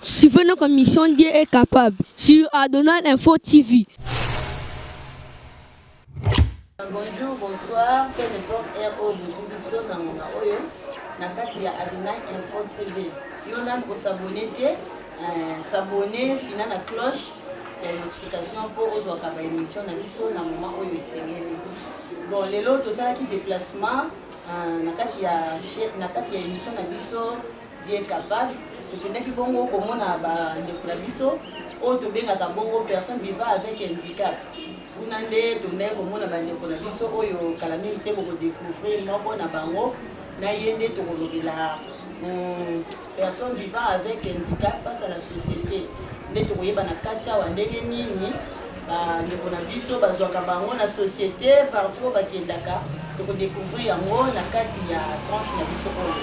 Suivez notre mission Dieu est capable sur Adonai Info TV. Bonjour, bonsoir, peu importe RO Buzubiso Namona Oyo, Nakati ya Adonai Info TV. Nous allons s'abonner, s'abonner, finir la cloche, la notification pour aux autres émissions dans l'émission dans le moment où il est. Bon, les autres, tout ça qui déplacement, Nakati ya émission dans l'émission Dieu est capable. Et puis, nous avons comment on biso, autre bien à personne vivant avec handicap. Vous n'avez tourné comme on a banni pour la biso, oyo calamité pour découvrir non na bango, na yende to la personne vivant avec handicap face à la société. Ne to yeba na katia wa ndenge nini ba ndeko na biso bazwaka bango na société partout bakendaka to découvrir yango na kati ya tranche na biso oyo.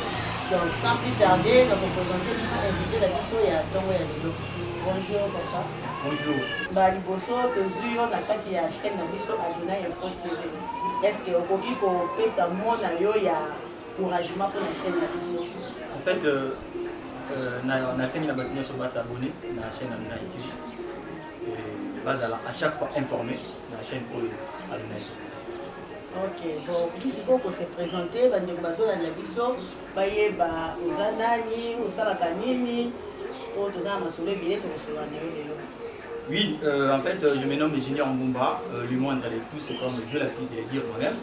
Donc sans plus tarder, nous vous présenter l'invité la biso ya tongo ya lelo. Bonjour papa. Bonjour. Baliboso tozuyo na kati ya chaîne na biso Adonai Info TV. Est-ce que okoki ko pesa mona yo ya encouragement pour la chaîne na biso? En fait na chaîne na batnya so basa abonné na chaîne Adonai TV. Et bazala à chaque fois informé na chaîne pour Adonai. Ok, bon, qui c'est qu'on se présenter bande bazo na biso bayeba ozanani osalaka nini pour tozana masolo bilé to solo na yo lelo. Oui, en fait, je me nomme Ingénieur Mbumba, l'humour entre tous, c'est comme je l'ai de dire moi-même,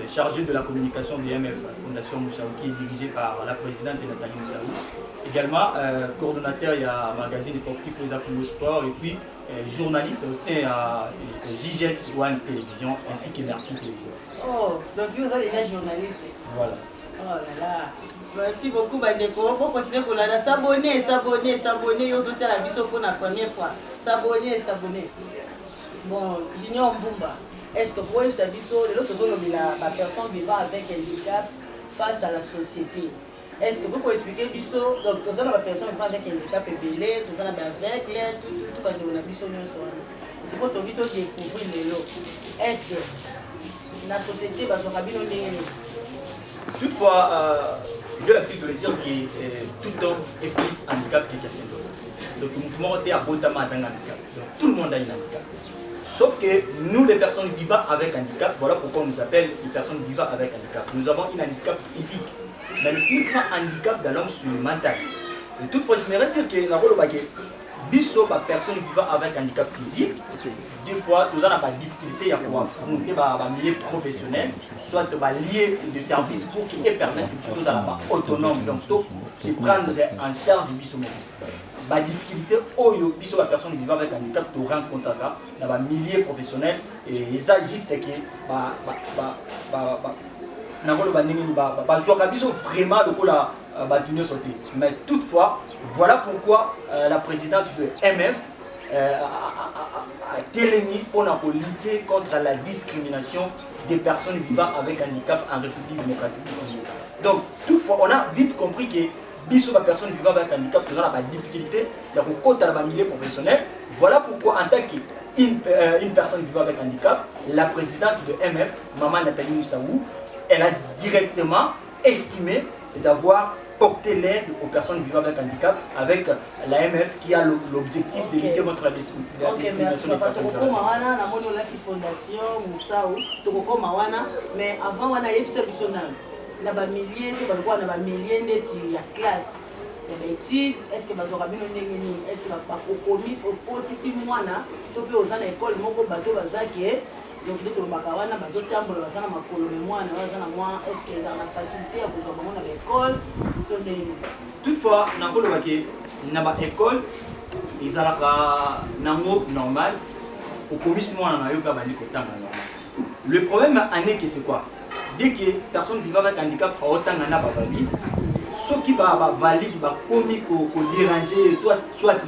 chargé de la communication de l'IMF, Fondation Moussaou, qui est dirigée par la présidente Nathalie Moussaou. Également, coordonnateur, il y a un magazine sportif, les Apollo Sport, et puis journaliste au sein de JGS One Télévision, ainsi que Merki Télévision. Oh, donc vous êtes déjà journaliste. Voilà. Oh là là. Merci beaucoup, Bandeko. Pour continuer pour la s'abonner, vous êtes à la biso pour la première fois. S'abonner. Bon, Junior Mbumba, est-ce que pour ça biso, l'autre zone la personne vivant avec handicap face à la société? Est-ce que vous pouvez expliquer biso, donc tous la personne vivant avec handicap et belé, tous la avec tout quand on a biso nous soir. C'est pour toi découvrir les lots. Est-ce que la société va se rabiner? Toutefois, j'ai l'habitude de le dire que tout homme est plus handicap que quelqu'un d'autre. Donc, tout le monde est à Botama un handicap. Donc, tout le monde a un handicap. Sauf que nous, les personnes vivant avec handicap, voilà pourquoi on nous appelle les personnes vivant avec handicap. Nous avons un handicap physique, mais uniquement handicap dans l'homme sur le mental. Et toutefois, je me retire que biso ba personne vivant avec handicap physique, des fois nous avons des difficultés à pouvoir affronter des milieux professionnels, soit liés de services pour qui permettent de être autonome, donc se prendre en charge du biso. La difficulté oyo biso la personne vivant avec handicap to rencontre dans les milieux professionnels et ça juste que vraiment mais toutefois, voilà pourquoi la présidente de MF a télémis pour lutter contre la discrimination des personnes vivant avec handicap en République démocratique du Congo. Donc, toutefois, on a vite compris que biso la personne vivant avec handicap a la difficulté dans le milieu professionnel. Voilà pourquoi en tant qu'une personne vivant avec handicap, la présidente de MF, Maman Nathalie Moussaou, elle a directement estimé d'avoir porté l'aide aux personnes vivant avec handicap avec l'AMF qui a l'objectif de lutter contre la discrimination des personnes mais avant, on a eu ce na ba milliers de ba milliers de classe de études. Est-ce que bazora bino ndenge nini? Est-ce que ba kokomi okotisi mwana to pe ozana école moko bato bazaki donc les tolobakawana bazotambola bazana makolo me mwana bazana moi est-ce que za na facilité à kozwa bango na l'école to ndenge? Toutefois nakoloba ke na ba école ezalaka nango normal okomisi mwana na yo pe bandi kotanga normal. Le problème année que c'est quoi? Dès que personne vivant avec handicap a autant de valide, ceux qui sont valides, qui déranger, soit qui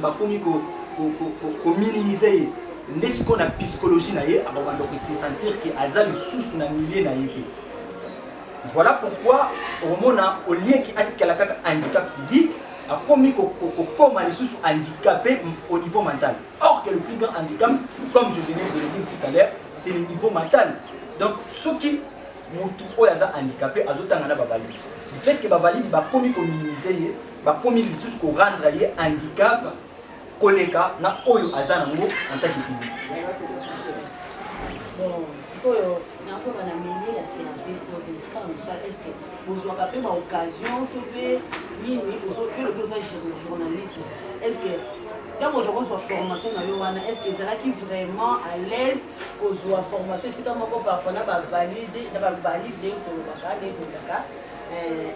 minimiser, ce qu'on a psychologie, se sentir que Azal sous un milieu. Voilà pourquoi, au lien qui a un handicap physique, a commis comme les sous handicapés au niveau mental. Or que le plus grand handicap, comme je venais de le dire tout à l'heure, c'est le niveau mental. Donc, ceux qui mutu oyo aza handicapé azotanga na babali du fait que valide va commis minimiser va commis les sous qu'on rendre handicap koleka na oyo azana ngo en tant que physique. Bon, c'est quoi encore un milieu de service donc est-ce que vous avez pas occasion de faire ni le journalisme est-ce que quand on reçoit formation dans Yohana est-ce que ça qui vraiment à l'aise qu'on soit formation c'est comme on parfois là va valider pour le bac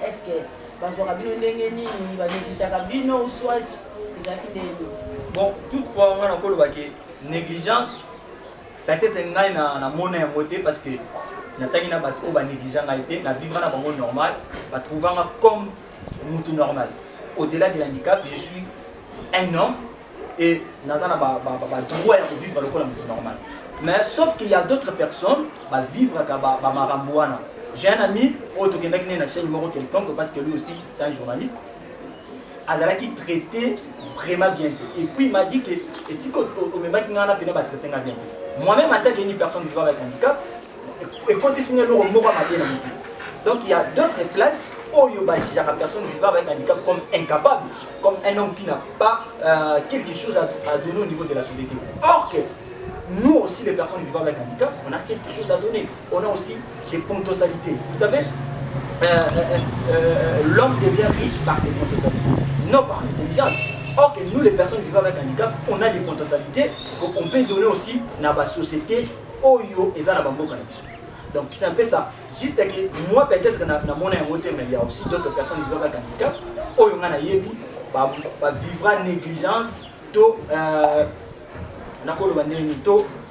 est-ce que bazoka bino ndenge nini banégligaka bino soit ezalaki ndenge bon toutefois on a encore le négligence peut-être ngai na mona ya moté parce que natangi na bato o ba négligent na été na vivre na bango normal ba trouvanga comme mutu normal au-delà de l'handicap je suis un homme et nazana ba droit ya vivre le comme mutu normal mais sauf qu'il y a d'autres personnes ba vivre ka ba maramboana. J'ai un ami qui est na chaîne numéro quelconque parce que lui aussi c'est un journaliste Azala qui traitait vraiment bien et puis il m'a dit que moi-même en tant qu'une personne vivant avec un handicap et continuer le mot donc il y a d'autres places où il y a des personnes vivant avec un handicap comme incapable comme un homme qui n'a pas quelque chose à donner au niveau de la société. Or que nous aussi les personnes vivant avec un handicap on a quelque chose à donner, on a aussi des potentialités. Vous savez l'homme devient riche par ses potentialités, non par l'intelligence. Or que nous les personnes vivant avec un handicap, on a des potentialités qu'on peut donner aussi dans la société Oyo et dans la. Donc c'est un peu ça. Juste que moi peut-être dans mon émotion, mais il y a aussi d'autres personnes vivant avec un handicap. Oyo ngana yebi va vivre en négligence,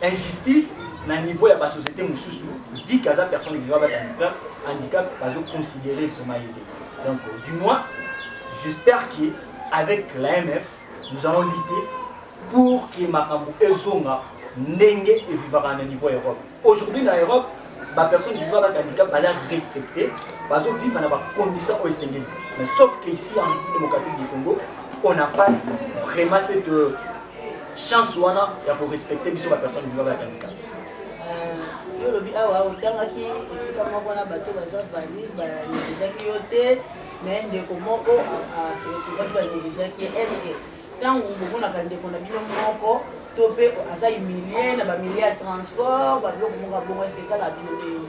injustice dans le niveau de la société mususu vu qu'à personne vivant avec un handicap va considérer vraiment aider. Donc du moins j'espère qu'avec l'AMF nous allons lutter pour que Makambo Ezonga ndenge et vivre à un niveau Europe. Aujourd'hui dans l'Europe, la personne vivant avec un handicap va être respectée, va vivre dans des conditions OSNG. Mais sauf qu'ici en République démocratique du Congo, on n'a pas vraiment cette chance pour respecter la personne vivant avec un handicap. Yo lobi awa otangaki esika moko na bato baza valide banégligaki yo te mais ndeko moko aseretuvaki banégligaki eske ntango bomonaka ndeko na bino moko to mpe aza humilie na bamilie ya transport babiloko moko abongo eske esala bino nini?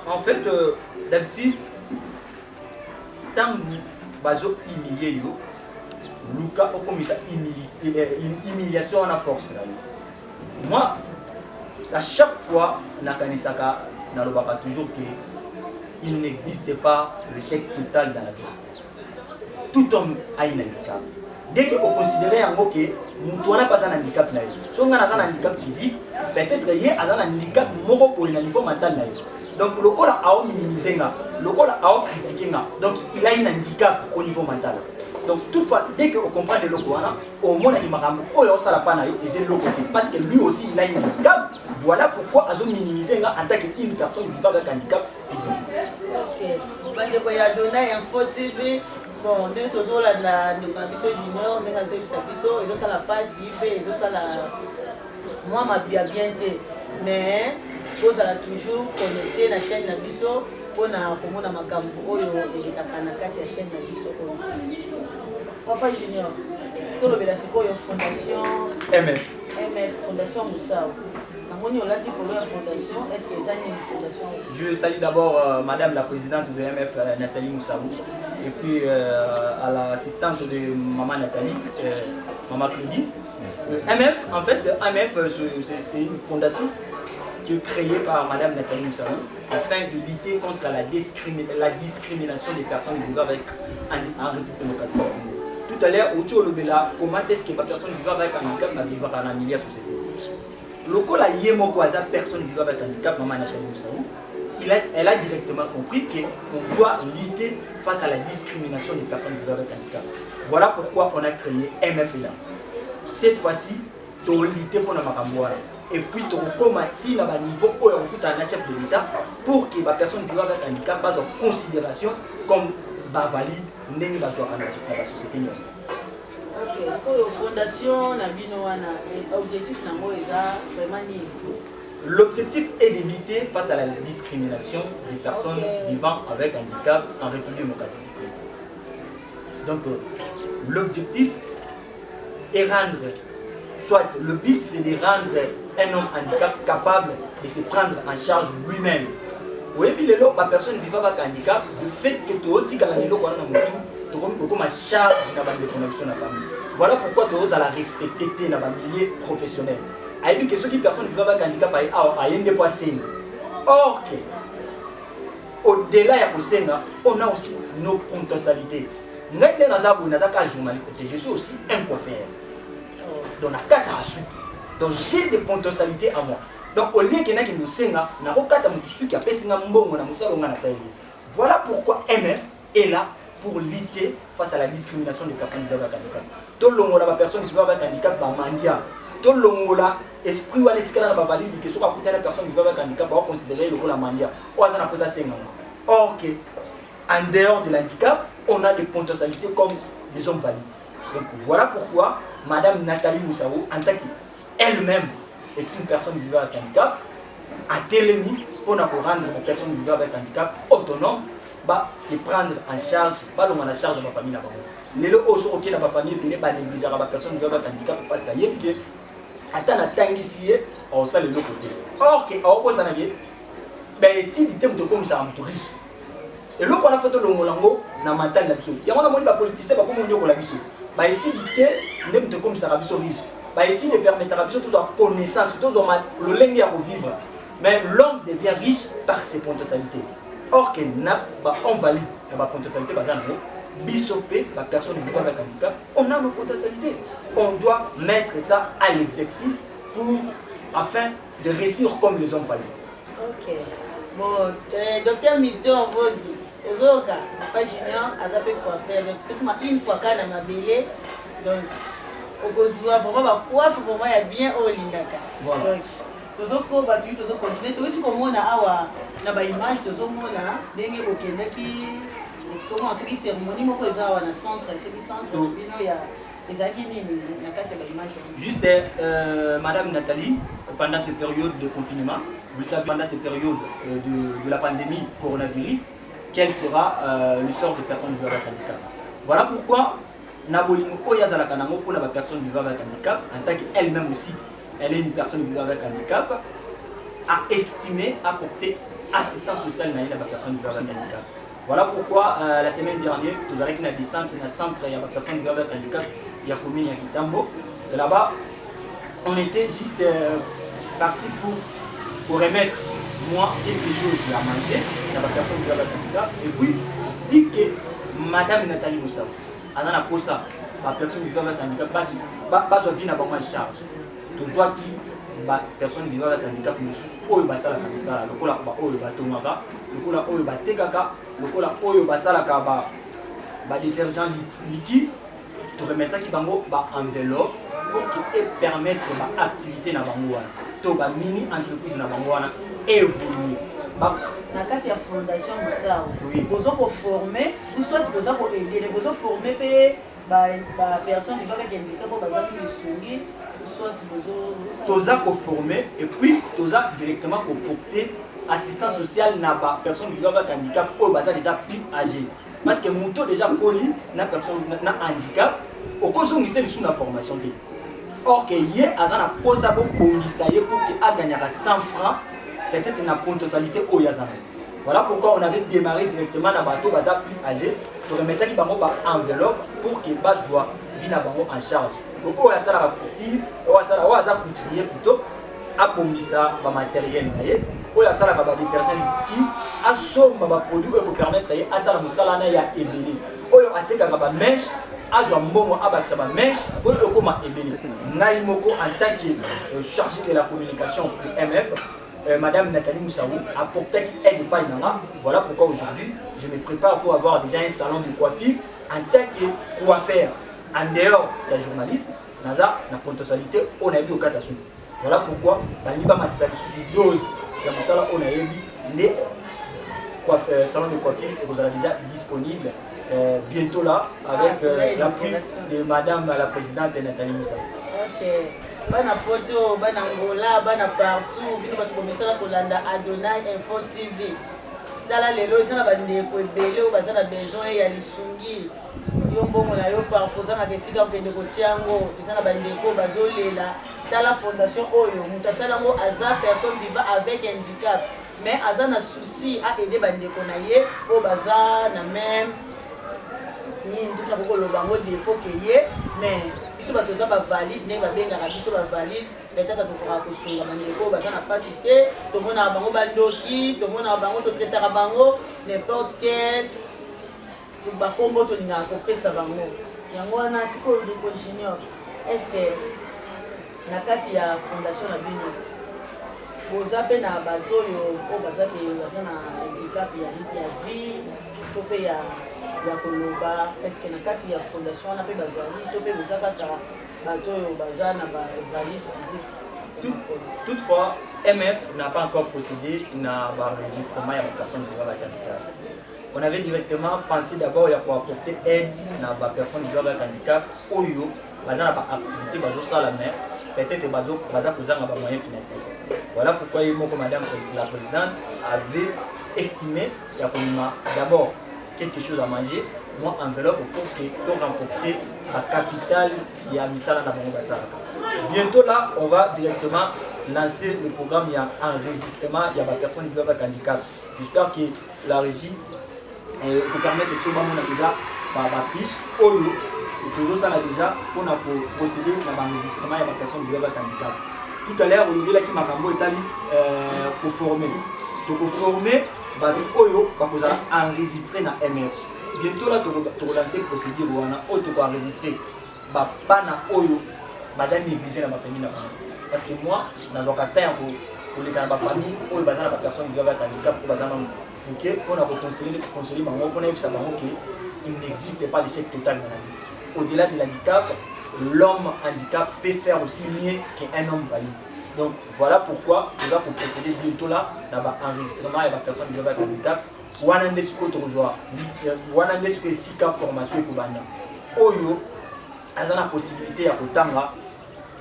En fait d'habitude ntango bazo humilie yo luka okomisa humiliation wana force na yo. Moi à chaque fois, on a toujours qu'il n'existe pas l'échec total dans la vie. Tout homme a un handicap. Dès qu'on considère que nous n'avons pas un handicap, si on a un handicap physique, peut-être qu'il y a un handicap pour le niveau mental. Donc le corps a minimisé, le corps a critiqué, donc il a un handicap au niveau mental. Donc toutefois, dès qu'on comprend le logo, au moins il m'a parce que lui aussi il a un handicap. Voilà pourquoi ils ont minimisé en tant qu'une personne vivant avec un handicap physique. Ok. Il y a donné un faux TV. Bon, nous sommes là dans la mission junior, nous sommes ils ont la passe, ils ont la. Moi, ma vie a bien été. Mais vous allez toujours connecter la chaîne de la mission pour na makambo oyo ekekaka kati ya chaîne na biso oyo. Papa junior, tout le sikoyo fondation MF fondation Moussao. Je salue d'abord Madame la présidente de MF, Nathalie Moussaou, et puis à l'assistante de Maman Nathalie, Maman Claudie. MF, en fait, MF, c'est une fondation qui est créée par Madame Nathalie Moussaou afin de lutter contre la discrimination des personnes vivant avec un République démocratique. Tout à l'heure, autour de la comment est-ce que les personnes vivant avec un handicap vivent dans la milieu société. Lokola Yemoko Aza, personne vivant avec un handicap, Maman Nathalie Moussaou, elle a directement compris qu'on doit lutter face à la discrimination des personnes vivant avec un handicap. Voilà pourquoi on a créé MFLA. Cette fois-ci, tu as lutter pour la Makamboa. Et puis tu as commencé à un niveau où on a un chef de l'État pour que les personnes vivant avec un handicap soient en considération comme valide dans la société. Ok, est-ce que la fondation na bino wana objectif nango eza vraiment nini? l'objectif est d'éviter face à la discrimination des personnes vivant avec handicap en République démocratique du Congo. Donc, l'objectif est rendre, soit le but c'est de rendre un homme handicap capable de se prendre en charge lui-même. Oui, puis la personne vivant avec handicap, le fait que tu as comme charge de connexion à la famille. Voilà pourquoi tu as la respecter dans le milieu professionnel. Il y a des personnes vivant avec handicap à or, au-delà de ça, on a aussi nos potentialités. Je suis aussi un coiffeur. Donc, donc j'ai des potentialités à moi. Donc, au lieu que voilà pourquoi MF est là pour lutter face à la discrimination des personnes vivant avec handicap. Tout le monde a personne qui vit avec handicap dans mandia. Tout le monde a esprit ou l'éthique dans la valide que soit la personne qui vit avec handicap va considérer le rôle de mandia. Or, en dehors de l'handicap, on a des potentialités comme des hommes valides. Donc voilà pourquoi Madame Nathalie Moussaou, en tant qu'elle-même est une personne vivant avec handicap, a télémis pour rendre la personne vivant avec handicap autonome, se prendre en charge, pas dans la charge de ma famille. Les gens aussi qui dans ma famille, ils ne pas négliger la personne vivant avec handicap parce qu'il y a des gens qui attendent ici, on se fait le côté. Or, que on s'en avait, il dit que comme ça, on est riche. Et là, on a fait le molango, on a mental là-dessus. Il y a des politiciens qui ont fait le molango. Il dit que comme ça, on est riche. Il dit que permettre à tous avoir connaissance, tous avoir le lingue à vivre. Mais l'homme devient riche par ses potentialités. Or, on valide la potentialité, bisopé, la personne vivant avec handicap, on a nos potentialités. On doit mettre ça à l'exercice afin de réussir comme les hommes valides. Ok. Bon, docteur Midjo Vozi, Ozoka, pas junior, Azapé coiffeur. Donc, une fois qu'on a ma belle, donc, au besoin, vraiment, coiffe, vraiment, il y a bien au Lindaka. Voilà. Tozoko batu tozokontinue toyuti komona awa na baimage tozomona ndenge bokendaki tozomona soki cérémonie moko eza awa na centre soki centre na bino ya ezalaki nini na kati ya baimage. Juste Madame Nathalie, pendant cette période de confinement, vous savez pendant cette période de la pandémie coronavirus, quel sera le sort des personnes vivant avec handicap. Voilà pourquoi Nabolingo Oyazalaka Nango pour la personne vivant avec handicap, en tant qu'elle-même aussi. Elle est une personne vivant avec handicap, a estimé apporter assistance sociale à la personne vivant avec handicap. Voilà pourquoi la semaine dernière, nous avons une descente dans le centre de la personne vivant avec handicap, il y a commune à Kitambo. Là-bas, on était juste parti pour remettre moi quelque chose à manger à la personne vivant avec handicap. Et puis, dit que Madame Nathalie Moussaou, elle a posé ça, la personne vivant avec handicap, pas venir à ma charge. Toujours qui personne vivant avec handicap ne sont pas ça comme ça le cola oyo batomaka le cola oyo batekaka le cola oyo basalaka ba détergent liquide to remettre ki bango ba enveloppe pour que permettre ba activité na bango wana to ba mini entreprise na bango wana évoluer na kati ya fondation Moussaou bozo ko former ou soit bozo ko aider bozo former pe ba personne vivant avec handicap pour bazaki le songi Toza ko formé et puis toza directement ko porter assistance sociale na ba personne vivant avec handicap ou baza déjà plus âgé parce que muto déjà coli na personne na handicap au kozo ngise bisu na formation té or que yé azana posa bo bongisa yé pour que a gagner 100 francs peut-être na potentialité o yazana. Voilà pourquoi on avait démarré directement na bateau baza plus âgé pour remettre ki bango ba enveloppe pour que ba joie vina bango en charge. Donc, on a ça la couture, on a ça couturier plutôt, à bombissa, matériel, on a ça la détergent qui a somme produit pour permettre à ça la moussala ya ébélé. On a été capable mèche, à jambon à baksa mèche pour le coma ébélé. Naïmoko en tant que chargé de la communication pour MF, Madame Nathalie Moussaou a porté qu'elle n'est pas inana. Voilà pourquoi aujourd'hui je me prépare pour avoir déjà un salon de coiffure en tant que coiffeur. En dehors de la journaliste, naza na potentialité on a vu au cas d'assaut. Voilà pourquoi dans l'IBA matisa sous dose la musala on a eu les salon de coiffure vous allez déjà disponible bientôt là avec l'appui de Madame la présidente Nathalie Moussa. Ok. bana poto bana ngola bana partout bino bato bomesala kolanda Adonai Info TV tala lelo eza na bandeko ebele oyo baza na besoin ya lisungi yo mbongo na yo parfois oza na esika okende kotia yango eza na bandeko bazolela tala fondation oyo moto asala yango aza personne vivant avec handicap mais aza na souci aide bandeko na ye oyo baza na même nini tuka kokoloba yango défaut ke ye mais biso bato eza bavalide ndenge babengaka biso bavalide etaka tokoka kosunga bandeko oyo baza na pasi te tomonaka bango bandoki tomonaka bango totretaka bango n'importe quel bakombo tolingaka kopesa bango yango wana sikoyo ndeko junior est ce na kati ya fondation na bino boza mpe na bato oyo baza na handicap ya vie to mpe ya koloba est ce na kati ya fondation wana mpe bazali to mpe boza kaka bato oyo baza na bavalide physique. Toutefois, MF n'a pas encore procédé à l'enregistrement de la personne vivant avec handicap. On avait directement pensé d'abord pour apporter aide à la personne vivant avec handicap, oyo, basant la activité bazo ça la mer, peut-être bazo posant un moyen financier. Voilà pourquoi madame la présidente avait estimé qu'il y a d'abord quelque chose à manger, moi enveloppe pour renforcer la capitale et à Misala Nabongobasara. Bientôt là, on va directement lancer le programme, il y a un enregistrement, il y a des personnes qui vivent avec handicap. J'espère que la régie peut permettre de se faire déjà par la fiche, ou toujours ça déjà, pour procéder à l'enregistrement, il y a des personnes qui vivent avec handicap. Tout à l'heure, Olivier Laki Makambo est allé pour former. Donc pour former, Oyo va enregistrer dans MF. Bientôt là, tu vas lancer procédure tu vas enregistrer. Bana Oyo va négliger ma famille. Parce que moi, dans un cas pour les familles, Oyo va la personne qui va avec handicap, on a conseillé, il n'existe pas d'échec total dans la vie. Au-delà de l'handicap, l'homme handicap peut faire aussi mieux qu'un homme valide. Donc voilà pourquoi nous allons procéder bientôt là dans l'enregistrement et la personne qui va avec handicap. Wanande ce que tu rejoins, wanande ce que si cap formation et kubanda. Oyo, ils ont la possibilité à kotanga,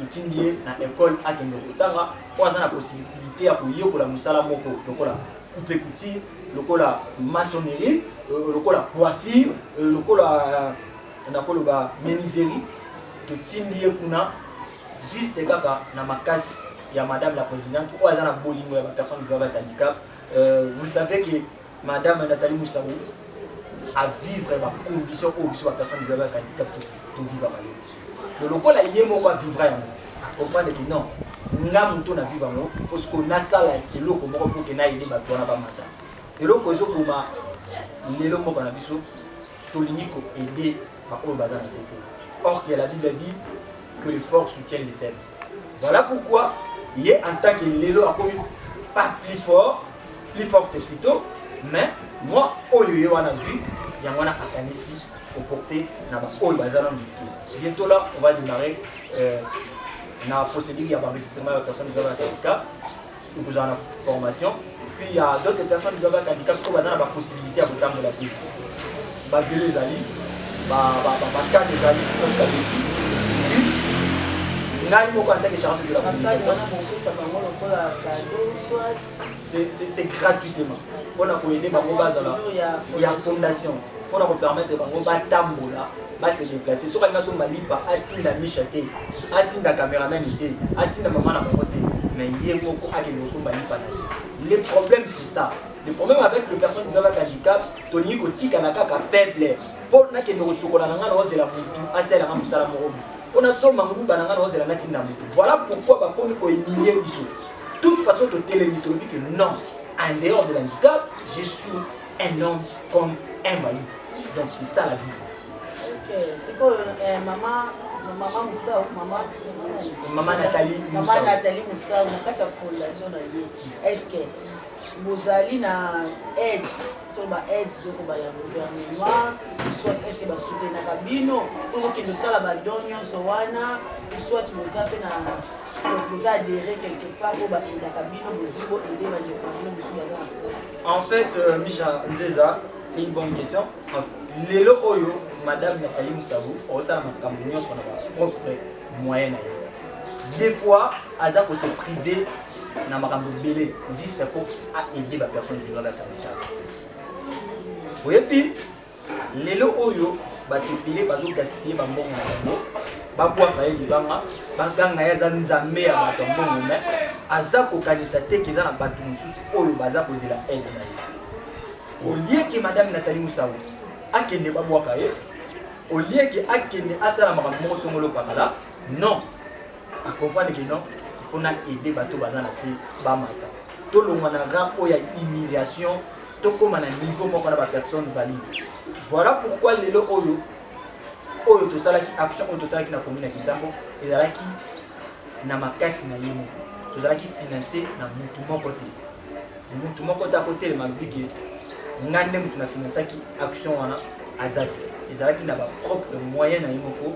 étudier dans l'école à Kendo kotanga, ou ils ont la possibilité à couiller pour la musala moko, donc la coupe couture, la maçonnerie, la coiffure, la menuiserie, tout tindie kuna, juste kaka na makasi. Il y a madame la présidente, ou elle a bolingo, il y a personne qui vit avec handicap. Vous savez que madame Nathalie Moussabou a vivre dans des conditions où la personne qui vit avec handicap pour vivre à Mali. Le local a yé moko vivre à comprendre que non, nous avons tout à vivre à Mali. Il faut qu'on a ça là, et l'eau comme pour que n'aille pas toi là-bas matin. Et l'eau que je pour ma, les lots qu'on a vu sur, tout l'unico aider à au bazar dans cette terre. Or que la Bible dit que les forts soutiennent les faibles. Voilà pourquoi il est en tant que l'élo a connu pas plus forte plutôt, mais moi, au lieu de il y a un ici pour porter au bazar. Bientôt là, on va démarrer la procédure, il y a un enregistrement de personnes qui doivent être handicap, nous avons la formation, puis il y a d'autres personnes qui doivent être handicap qui ont la possibilité à vous de la vie. Bah, les alliés, bah, des alliés, c'est gratuitement. On a pour aider il y a fondation. On a pour permettre de se déplacer. Si on a malipa, atinda michate, atinda caméraman, atinda maman à côté. Mais il y a beaucoup à le problème c'est ça. Le problème avec les personnes qui ont un handicap, Tony Kotik a faible. Pour n'a que nous soukolana na ozela mutu, asela na musala morobi. On a seulement un groupe voilà pourquoi on peut humilier biso. De toute façon, tu télémythologie que non, en dehors de l'handicap, je suis un homme comme un valide. Donc c'est ça la vie. Ok, c'est quoi maman Moussa, maman Nathalie Moussa, on a 4 fondations. Est-ce que vous allez na aide? Aide donc ya gouvernement soit est-ce que ba soutenir na kabino pour que le sala ba donyo sowana soit moza pe na moza adhérer quelque part pour ba la kabino mozibo aider ba kabino mozibo. En fait Micha Nzeza, c'est une bonne question. Lelo oyo madame Nathalie Moussabou on ça makambo nyonso na ba propre moyen na ye. des fois aza ko se priver na makambo belé juste pour aider ba personne vivant avec handicap. Oui, puis lelo oyo batepile bazo gaspiller ba mbongo na bango babwa ba yibanga baganga ya za nzambe ya bato mbongo mais aza ko kanisa te kiza na bato mususu oyo baza ko zela aide na ye. Au lieu que madame Nathalie Moussaou akende babwa kaye, au lieu que akende asala makambo moko songolo pakala, non. À comprendre que non, il faut aider bato baza na se ba mata. To longa na grand oya humiliation, to comme na niveau moko na ba personne valide. Voilà pourquoi lelo oyo to sala ki action oyo to sala ki na commune ya Kitambo ezalaki na makasi na yemo. To sala ki financer na mutu moko te. Mutu moko ta côté le mabiki ngande mutu na financer ki action wana azaki. Ezalaki na ba propre moyen na yemo ko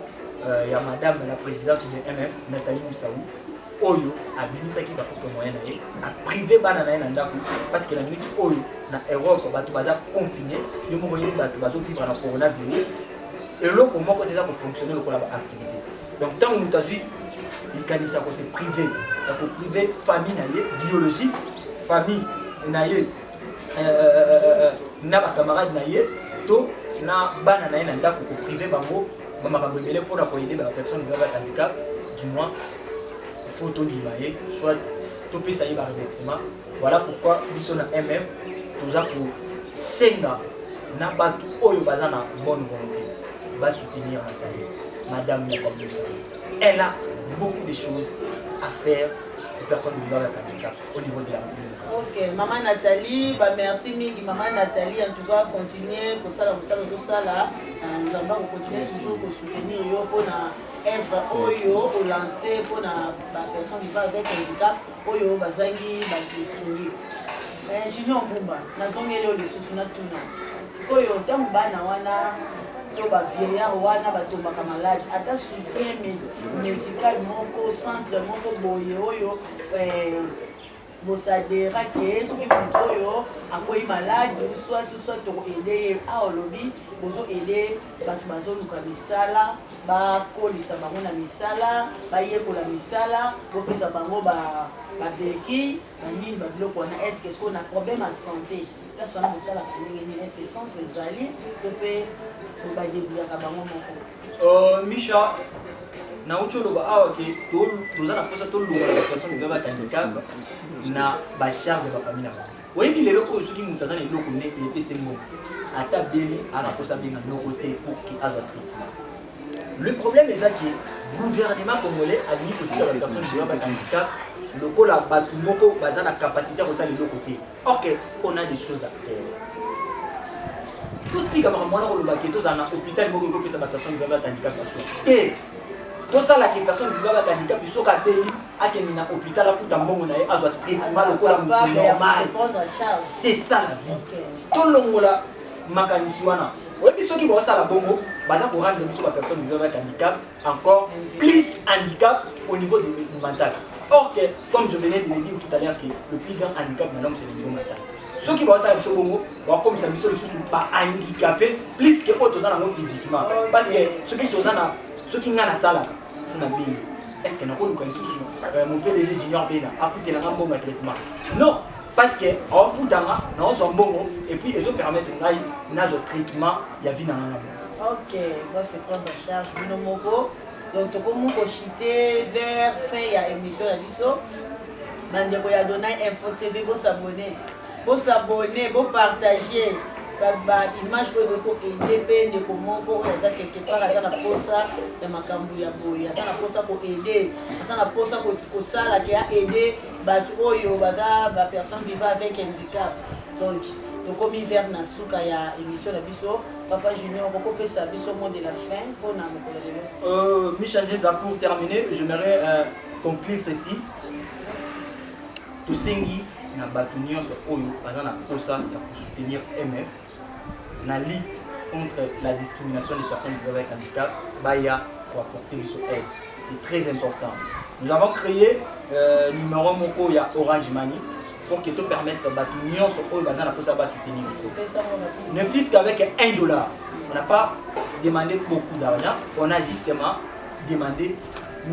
ya madame la présidente de MF Nathalie Moussaou oyo abimisaki ba propre moyen na ye a privé bana na ye na ndako parce que la minute oyo na Europe bato baza confiné yo moko yeba bato bazo vivre na coronavirus et loko moko déjà pour fonctionner lokola ba activité. Donc tant que mutazui ikanisa ko se privé ya ko privé famille na ye biologique famille na ye na ba camarade na ye to na bana na ye na ndako ko privé bango maman va me pour aider la personne qui va handicap, du moins, il faut tout limailler, soit tout peut salir par reversement. Voilà pourquoi nous sommes à MF, nous avons pour Senga, Nabatu, Oyo Bazana, bonne volonté, va soutenir Madame Nathalie Moussaou. Elle a beaucoup de choses à faire aux personnes vivant avec handicap au niveau de la République. Ok, Maman Nathalie, bah merci Mingi, Maman Nathalie, en tout cas, continuez, pour ça, nous allons continuer toujours pour soutenir pour la œuvre Oyo, pour lancer pour la personne vivant avec handicap, Oyo, Bazangi, Bazangi. Junior Bumba, nous avons mis les sous na tuna. Oyo, tant que bana wana, to ba vieillard wana ba tomba malade, ata soutien médical moko centre moko boye Oyo, bosadera que soki mutu oyo akoyi malade soit tokoede a olobi bozo ede bato bazoluka misala bakolisa bango na misala bayekola misala bopesa bango babeki banini babiloko wana estce soki na problème ya santé place wana bosalaka ndenge nini estce centre ezali to mpe badebuyaka bango moko Misha na ucholoba awa ke toza na posa tolunga na personne va handicap na ba charge ba famille na oyebi lelo oyo soki mutu aza na eloko ne epese mo ata beli ana posa benga noko te pour ki azwa traitement. Le problème est que le gouvernement congolais a dit que les personnes qui ont un handicap lokola batu moko baza na capacité à ça lelo côté. OK, on a des choses à faire. Tout si comme moi on le baké tous en hôpital moko ko pesa ba personne qui ont un handicap et tout ça la personne qui a un handicap, il faut qu'elle à l'hôpital, à traitement, c'est ça la vie. Tout le monde a oui, puis ceux qui vont ça la bongo, pour rendre la personne qui a un handicap encore plus handicap au niveau du mental. Or, comme je venais de le dire tout à l'heure, le plus grand handicap de l'homme, c'est le niveau mental. Ceux qui vont ça la bongo, comme ça, ils ne sont pas handicapés, plus que autres physiquement. Parce que ceux qui ont la salle, est-ce que nous avons mon PDG junior Bena a foutu un bon traitement? Non, parce que en foutant, nous avons bon et puis ils ont permis de faire traitement, il y a vie dans la ok, moi c'est prendre en charge Bino Moko. Donc, comme vous chiter vers fin de l'émission de l'ISO, vous avez donné Info TV, vous s'abonner, vous partager. Image de aider de comment quelque part à la posa de makambu ya boya à la posa pour aider à la posa pour ça là qui a aidé batu oyo bada ba personne vivant avec handicap donc comme hiver na suka ya émission la biso papa junior beaucoup pesa biso mot de la fin pour na mokolo Michel Jeza pour terminer j'aimerais conclure ceci to sengi na batu nyonso oyo baza na posa ya soutenir MF la lutte contre la discrimination des personnes vivant avec handicap, Baya pour apporter son aide. C'est très important. Nous avons créé numéro Moko ya Orange Money pour que tout permette de l'union sur eux basant la poste à soutenir. Ne fût qu'avec $1. On n'a pas demandé beaucoup d'argent, on a justement demandé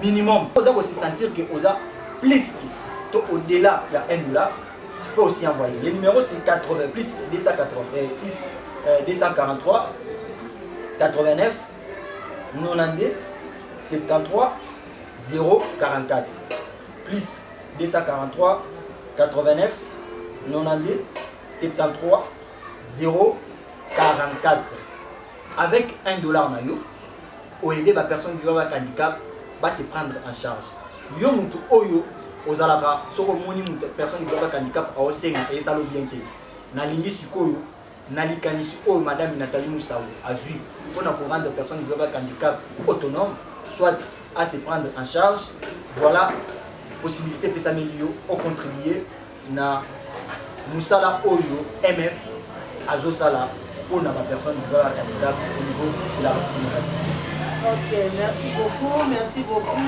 minimum. Vous allez aussi sentir que vous avez plus au-delà, il y a $1. Tu peux aussi envoyer. Le numéro c'est 80 plus 280 plus 243 89 92 73 044 plus 243 89 92 73 044. Avec $1 na yo, au aider la personne vivant avec handicap va se prendre en charge. Yo mutu oyo ozalaka soko moni mutu personne vivant avec handicap a osenga et ça lo bien te. Na lingi sikoyo na likanisi oyo madame Nathalie Moussaou azui pour rendre personne vivant avec handicap autonome, soit à se prendre en charge. Voilà possibilité pour s'améliorer au contribuer na Moussala oyo MF azosala pour la personne vivant avec handicap au niveau de la communauté. Ok, merci beaucoup.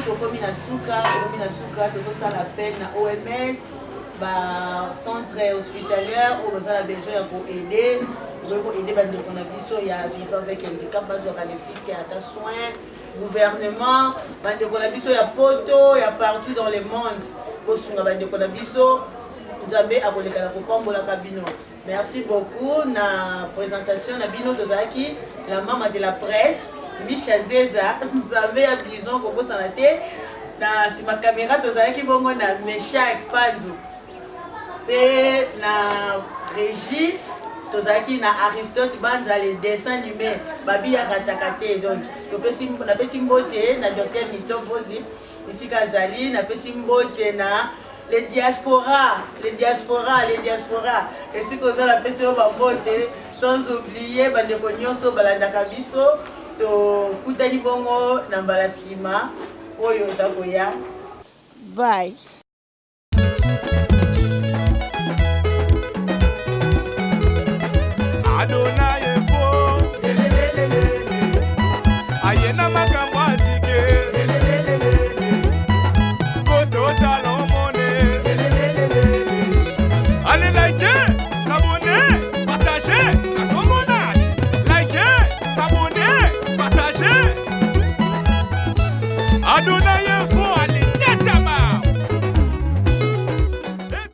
Tokomi na suka, toujours ça l'appel na OMS, centre hospitalier où vous avez besoin pour aider. Pour aider bande de biso ya vivre avec handicap, besoin de fils qui a ta soin, gouvernement, bande de biso ya poto, ya partout dans le monde. Bosunga bande de biso, Nzambe akoleka na kopambola kabino. Merci beaucoup na présentation na bino tozaki la maman de la presse. Michel Zeza, vous avez un bison pour vous santé. Si ma caméra, vous avez qui bongo na Meshak Panzo. Et na régie, vous avez qui na Aristote Banza les dessins animés. Babi a ratakate. Donc, on a fait simboté na docteur Mito Vozi. Ici Kazali, on a fait simboté na les diasporas. Et si vous avez fait simboté, sans oublier, bande konyoso balanda kabiso. To kutani bongo na mbalasima oyo zakoya. Bye. Adonai fo ayena makambo asike koto talomone allez liker, s'abonner, partager, kassomonat, liker, s'abonner, partager. Adonai